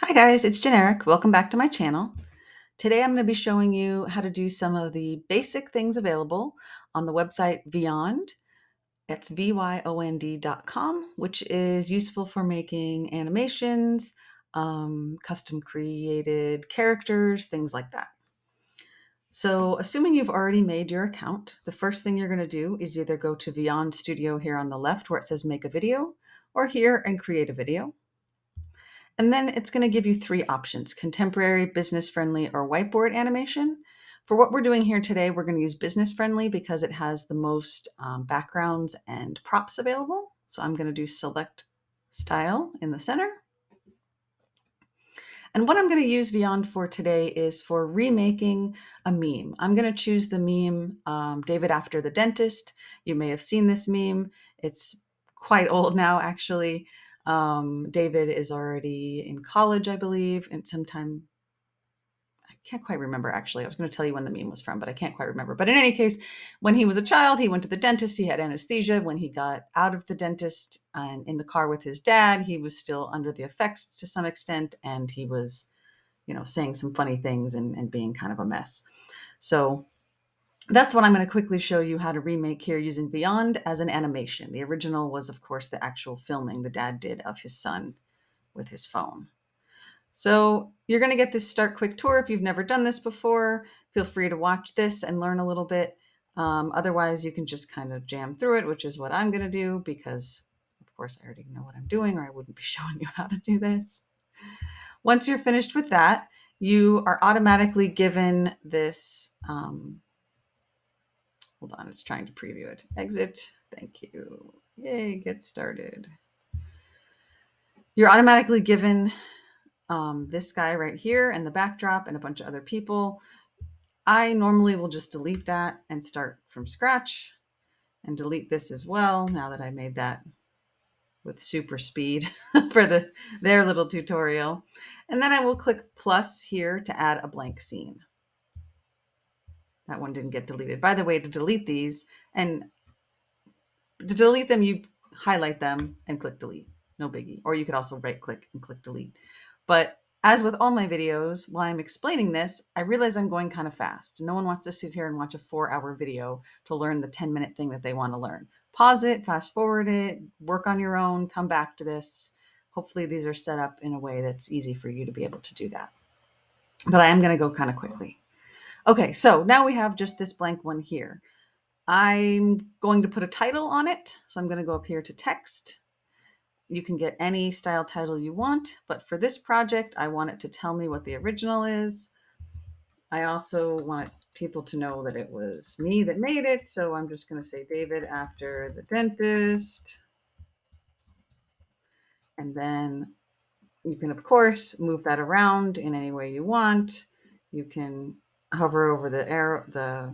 Hi guys, it's Generic. Welcome back to my channel. Today I'm going to be showing you how to do some of the basic things available on the website Vyond. It's vyond.com, which is useful for making animations, custom created characters, things like that. So assuming you've already made your account, the first thing you're going to do is either go to Vyond Studio here on the left where it says make a video, or here and create a video. And then it's going to give you three options: contemporary, business friendly, or whiteboard animation. For what we're doing here today, we're going to use business friendly because it has the most backgrounds and props available. So I'm going to do select style in the center. And what I'm going to use Vyond for today is for remaking a meme. I'm going to choose the meme David after the dentist. You may have seen this meme. It's quite old now, actually. David is already in college, I believe, and sometime, I can't quite remember actually. I was going to tell you when the meme was from, but I can't quite remember. But in any case, when he was a child, he went to the dentist. He had anesthesia. When he got out of the dentist and in the car with his dad, he was still under the effects to some extent, and he was, saying some funny things and being kind of a mess. So that's what I'm going to quickly show you how to remake here using Vyond as an animation. The original was, of course, the actual filming the dad did of his son with his phone. So you're going to get this start quick tour. If you've never done this before, feel free to watch this and learn a little bit. Otherwise, you can just kind of jam through it, which is what I'm going to do because, of course, I already know what I'm doing or I wouldn't be showing you how to do this. Once you're finished with that, you are automatically given this. Hold on, it's trying to preview it. Exit. Thank you. Yay, get started. You're automatically given this guy right here and the backdrop and a bunch of other people. I normally will just delete that and start from scratch and delete this as well now that I made that with super speed for their little tutorial. And then I will click plus here to add a blank scene. That one didn't get deleted. By the way, to delete these and to delete them, you highlight them and click delete. No biggie. Or you could also right click and click delete. But as with all my videos, while I'm explaining this, I realize I'm going kind of fast. No one wants to sit here and watch a 4-hour video to learn the 10-minute thing that they want to learn. Pause it, fast forward it, work on your own, come back to this. Hopefully these are set up in a way that's easy for you to be able to do that. But I am going to go kind of quickly. Okay, so now we have just this blank one here. I'm going to put a title on it. So I'm going to go up here to text. You can get any style title you want, but for this project, I want it to tell me what the original is. I also want people to know that it was me that made it. So I'm just going to say David after the dentist. And then you can, of course, move that around in any way you want. You can hover over the arrow, the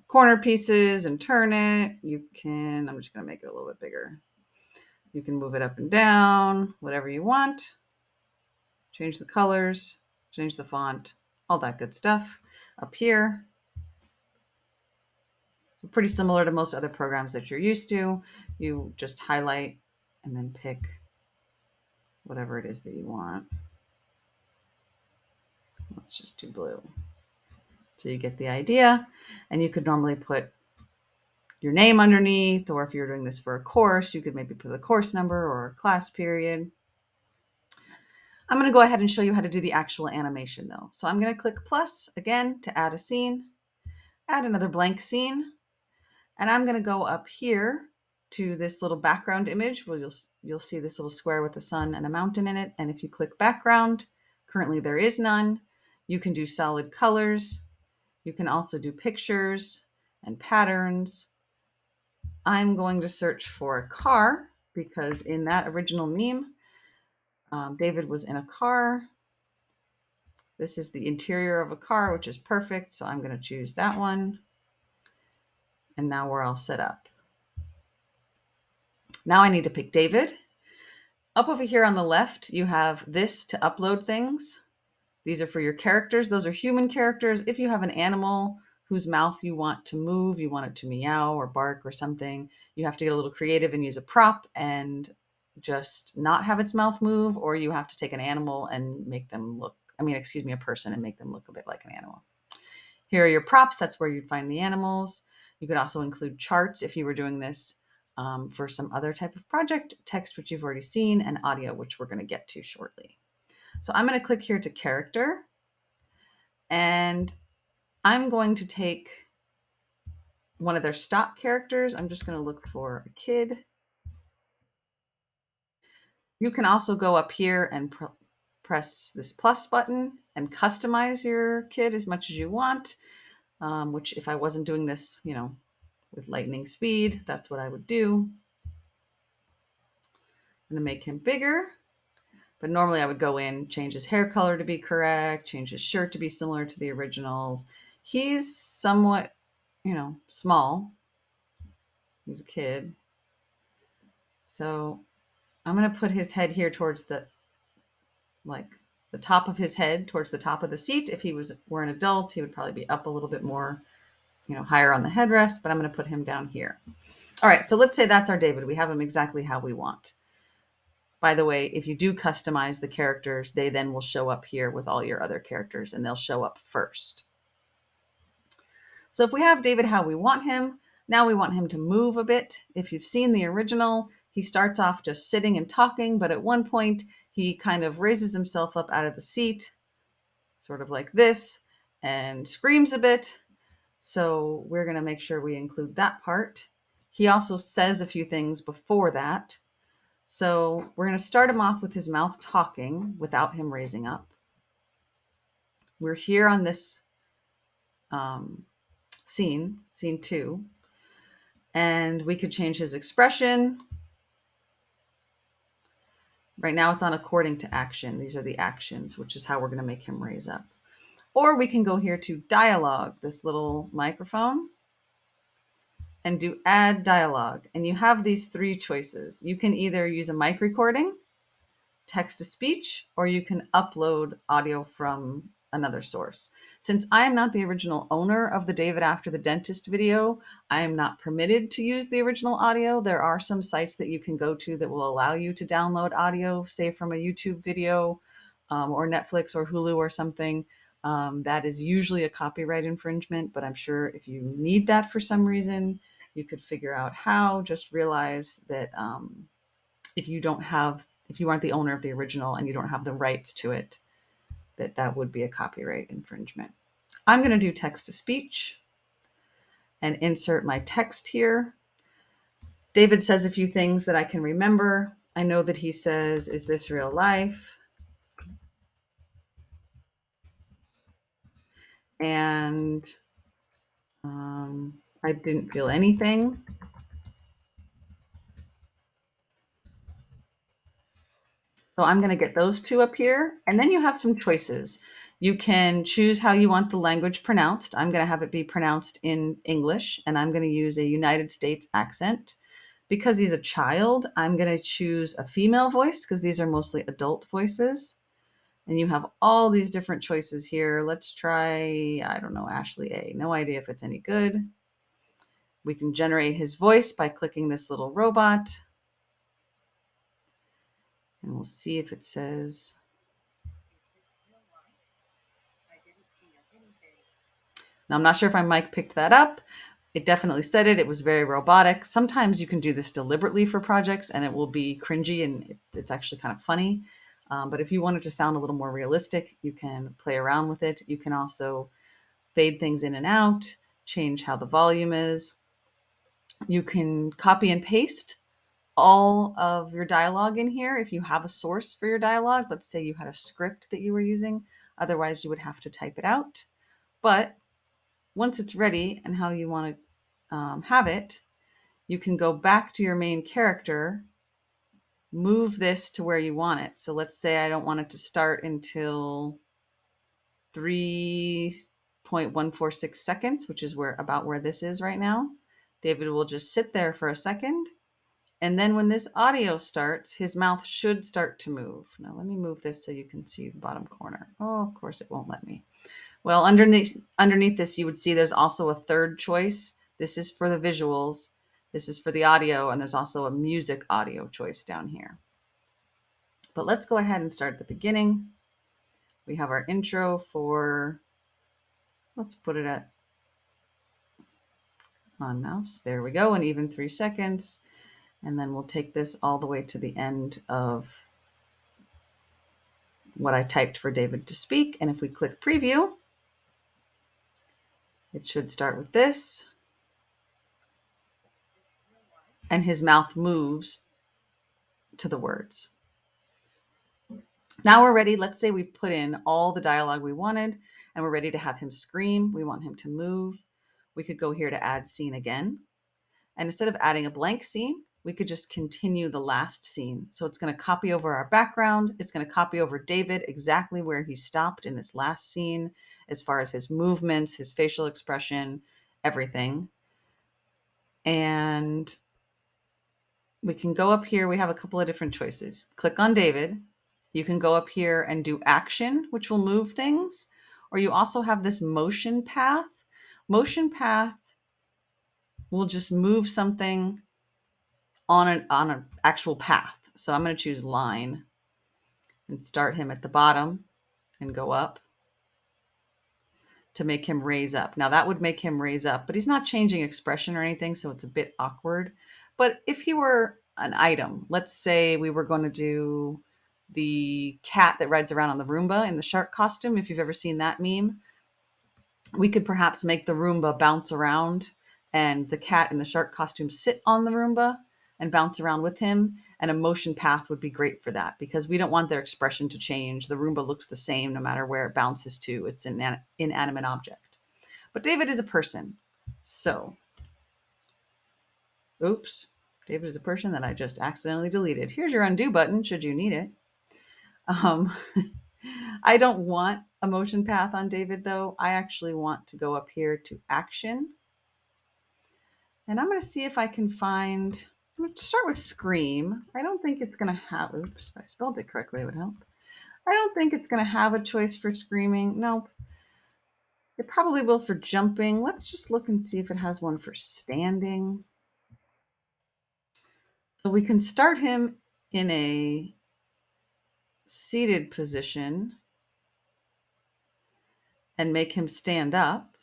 corner pieces and turn it. You can, I'm just going to make it a little bit bigger. You can move it up and down, whatever you want. Change the colors, change the font, all that good stuff up here. So pretty similar to most other programs that you're used to. You just highlight and then pick whatever it is that you want. Let's just do blue. So you get the idea. And you could normally put your name underneath, or if you're doing this for a course, you could maybe put a course number or a class period. I'm going to go ahead and show you how to do the actual animation though. So I'm going to click plus again to add a scene, add another blank scene, and I'm going to go up here to this little background image where you'll see this little square with the sun and a mountain in it. And if you click background, currently there is none. You can do solid colors. You can also do pictures and patterns. I'm going to search for a car because in that original meme, David was in a car. This is the interior of a car, which is perfect. So I'm going to choose that one. And now we're all set up. Now I need to pick David. Up over here on the left, you have this to upload things. These are for your characters. Those are human characters. If you have an animal whose mouth you want to move, you want it to meow or bark or something, you have to get a little creative and use a prop and just not have its mouth move, or you have to take an animal and make them look, a person and make them look a bit like an animal. Here are your props. That's where you'd find the animals. You could also include charts if you were doing this for some other type of project, text, which you've already seen, and audio, which we're going to get to shortly. So I'm going to click here to character, and I'm going to take one of their stock characters. I'm just going to look for a kid. You can also go up here and press this plus button and customize your kid as much as you want, which if I wasn't doing this, with lightning speed, that's what I would do. I'm going to make him bigger, but normally I would go in, change his hair color to be correct, change his shirt to be similar to the originals. He's somewhat, small. He's a kid. So I'm going to put his head here towards the top of his head, towards the top of the seat. If he were an adult, he would probably be up a little bit more, higher on the headrest, but I'm going to put him down here. All right, so let's say that's our David. We have him exactly how we want. By the way, if you do customize the characters, they then will show up here with all your other characters, and they'll show up first. So if we have David how we want him, now we want him to move a bit. If you've seen the original, he starts off just sitting and talking, but at one point he kind of raises himself up out of the seat, sort of like this, and screams a bit. So we're going to make sure we include that part. He also says a few things before that. So we're going to start him off with his mouth talking without him raising up. We're here on this scene 2, and we could change his expression. Right now it's on according to action. These are the actions, which is how we're going to make him raise up. Or we can go here to dialogue, this little microphone, and do add dialogue. And you have these 3 choices. You can either use a mic recording, text to speech, or you can upload audio from another source. Since I am not the original owner of the David After the Dentist video, I am not permitted to use the original audio. There are some sites that you can go to that will allow you to download audio, say from a YouTube video or Netflix or Hulu or something. That is usually a copyright infringement, but I'm sure if you need that for some reason, you could figure out how. Just realize that if you aren't the owner of the original and you don't have the rights to it, that would be a copyright infringement. I'm going to do text to speech and insert my text here. David says a few things that I can remember. I know that he says, "Is this real life?" And I didn't feel anything. So I'm going to get those 2 up here. And then you have some choices. You can choose how you want the language pronounced. I'm going to have it be pronounced in English, and I'm going to use a United States accent. Because he's a child, I'm going to choose a female voice because these are mostly adult voices. And you have all these different choices here. Let's try, I don't know, Ashley A. No idea if it's any good. We can generate his voice by clicking this little robot. And we'll see if it says, now I'm not sure if my mic picked that up. It definitely said it. It was very robotic. Sometimes you can do this deliberately for projects and it will be cringy and it's actually kind of funny. But if you want it to sound a little more realistic, you can play around with it. You can also fade things in and out, change how the volume is. You can copy and paste all of your dialogue in here if you have a source for your dialogue. Let's say you had a script that you were using. Otherwise, you would have to type it out. But once it's ready and how you want to have it, you can go back to your main character, move this to where you want it. So let's say I don't want it to start until 3.146 seconds, which is about where this is right now. David will just sit there for a second. And then when this audio starts, his mouth should start to move. Now let me move this so you can see the bottom corner. Oh, of course it won't let me. Well, underneath this, you would see there's also a 3rd choice. This is for the visuals. This is for the audio. And there's also a music audio choice down here. But let's go ahead and start at the beginning. We have our intro for, let's put it at on mouse. There we go, an even 3 seconds. And then we'll take this all the way to the end of what I typed for David to speak. And if we click preview, it should start with this. And his mouth moves to the words. Now we're ready. Let's say we've put in all the dialogue we wanted and we're ready to have him scream. We want him to move. We could go here to add scene again. And instead of adding a blank scene, we could just continue the last scene. So it's going to copy over our background. It's going to copy over David exactly where he stopped in this last scene, as far as his movements, his facial expression, everything. And we can go up here. We have a couple of different choices. Click on David. You can go up here and do action, which will move things. Or you also have this motion path. Motion path will just move something on an actual path. So I'm going to choose line and start him at the bottom and go up to make him raise up. Now that would make him raise up, but he's not changing expression or anything, so it's a bit awkward. But if he were an item, let's say we were going to do the cat that rides around on the Roomba in the shark costume, if you've ever seen that meme, we could perhaps make the Roomba bounce around and the cat in the shark costume sit on the Roomba and bounce around with him. And a motion path would be great for that because we don't want their expression to change. The Roomba looks the same no matter where it bounces to. It's an inanimate object. But David is a person. So, oops, David is a person that I just accidentally deleted. Here's your undo button should you need it. I don't want a motion path on David though. I actually want to go up here to action. And I'm going to see if I can find, I'm going to start with scream. I don't think it's going to have, oops, if I spelled it correctly, it would help. I don't think it's going to have a choice for screaming. Nope. It probably will for jumping. Let's just look and see if it has one for standing. So we can start him in a seated position and make him stand up.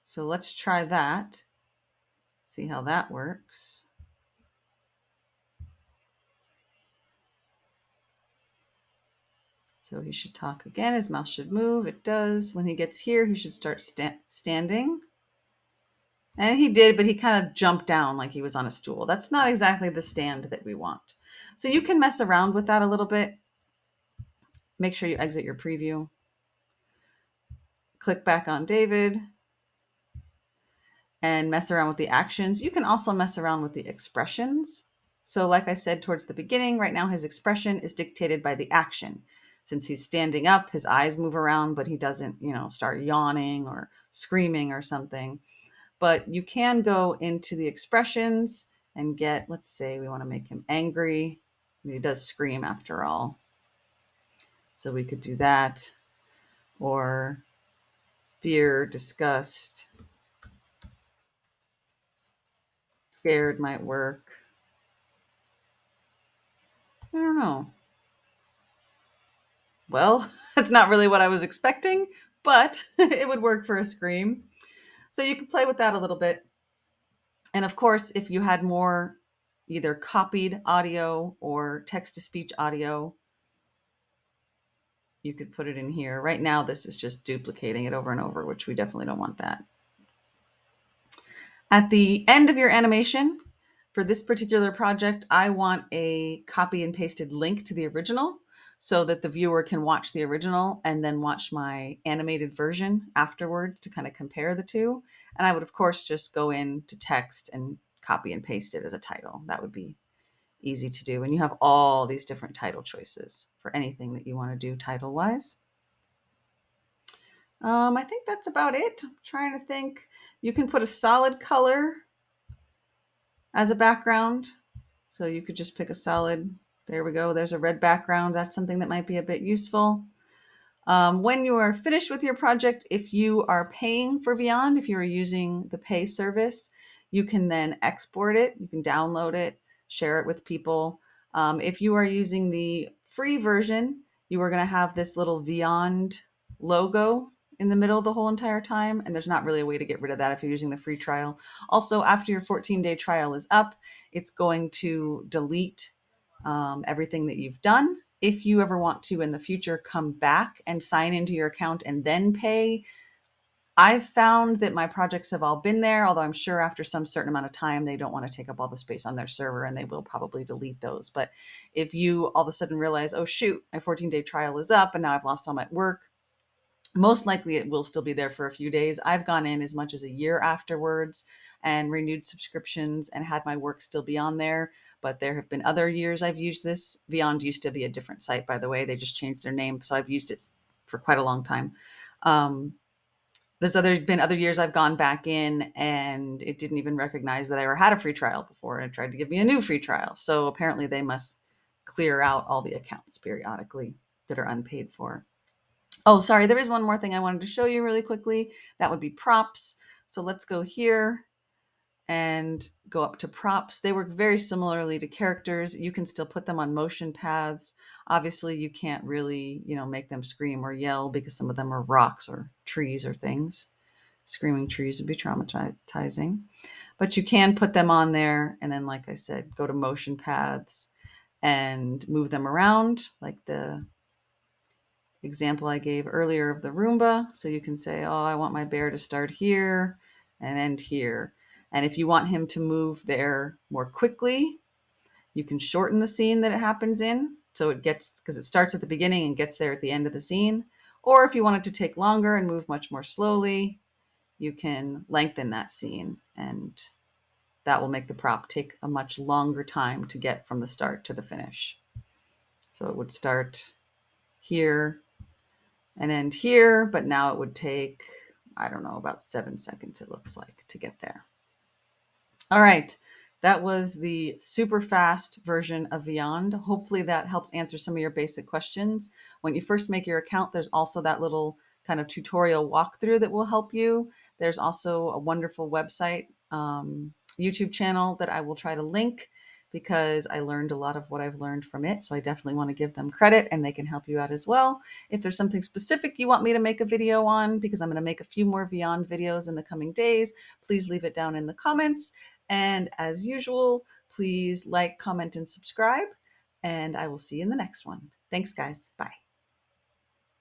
So let's try that. See how that works. So he should talk again. His mouth should move. It does. When he gets here, he should start standing. And he did, but he kind of jumped down like he was on a stool. That's not exactly the stand that we want. So you can mess around with that a little bit. Make sure you exit your preview. Click back on David and mess around with the actions. You can also mess around with the expressions. So like I said towards the beginning, right now his expression is dictated by the action. Since he's standing up, his eyes move around, but he doesn't, start yawning or screaming or something. But you can go into the expressions and get, let's say we want to make him angry. He does scream after all. So we could do that. Or fear, disgust, scared might work. I don't know. Well, that's not really what I was expecting, but it would work for a scream. So you could play with that a little bit. And of course, if you had more either copied audio or text-to-speech audio, you could put it in here. Right now, this is just duplicating it over and over, which we definitely don't want that. At the end of your animation, for this particular project, I want a copy and pasted link to the original so that the viewer can watch the original and then watch my animated version afterwards to kind of compare the two. And I would, of course, just go into text and copy and paste it as a title. That would be easy to do. And you have all these different title choices for anything that you want to do title-wise. I think that's about it. I'm trying to think. You can put a solid color as a background. So you could just pick a solid, there we go. There's a red background. That's something that might be a bit useful. When you are finished with your project, if you are paying for Vyond, if you are using the pay service, you can then export it. You can download it, share it with people. If you are using the free version, you are going to have this little Vyond logo in the middle the whole entire time, and there's not really a way to get rid of that if you're using the free trial. Also, after your 14-day trial is up, it's going to delete everything that you've done. If you ever want to in the future come back and sign into your account and then pay, I've found that my projects have all been there, although I'm sure after some certain amount of time, they don't want to take up all the space on their server and they will probably delete those. But if you all of a sudden realize, oh shoot, my 14-day trial is up and now I've lost all my work, most likely it will still be there for a few days. I've gone in as much as a year afterwards and renewed subscriptions and had my work still be on there. But there have been other years I've used this. Vyond used to be a different site, by the way. They just changed their name. So I've used it for quite a long time. There's been other years I've gone back in and it didn't even recognize that I ever had a free trial before, and it tried to give me a new free trial. So apparently they must clear out all the accounts periodically that are unpaid for. Oh, sorry, there is one more thing I wanted to show you really quickly. That would be props. So let's go here and go up to props. They work very similarly to characters. You can still put them on motion paths. Obviously, you can't really, make them scream or yell because some of them are rocks or trees or things. Screaming trees would be traumatizing. But you can put them on there and then, like I said, go to motion paths and move them around, like the example I gave earlier of the Roomba. So you can say, oh, I want my bear to start here and end here. And if you want him to move there more quickly, you can shorten the scene that it happens in. So because it starts at the beginning and gets there at the end of the scene. Or if you want it to take longer and move much more slowly, you can lengthen that scene, and that will make the prop take a much longer time to get from the start to the finish. So it would start here and end here, but now it would take, I don't know, about 7 seconds, it looks like, to get there. All right, that was the super fast version of Vyond. Hopefully that helps answer some of your basic questions. When you first make your account, there's also that little kind of tutorial walkthrough that will help you. There's also a wonderful website, YouTube channel that I will try to link because I learned a lot of what I've learned from it. So I definitely want to give them credit and they can help you out as well. If there's something specific you want me to make a video on, because I'm going to make a few more Vyond videos in the coming days, please leave it down in the comments. And as usual, please like, comment, and subscribe. And I will see you in the next one. Thanks, guys. Bye.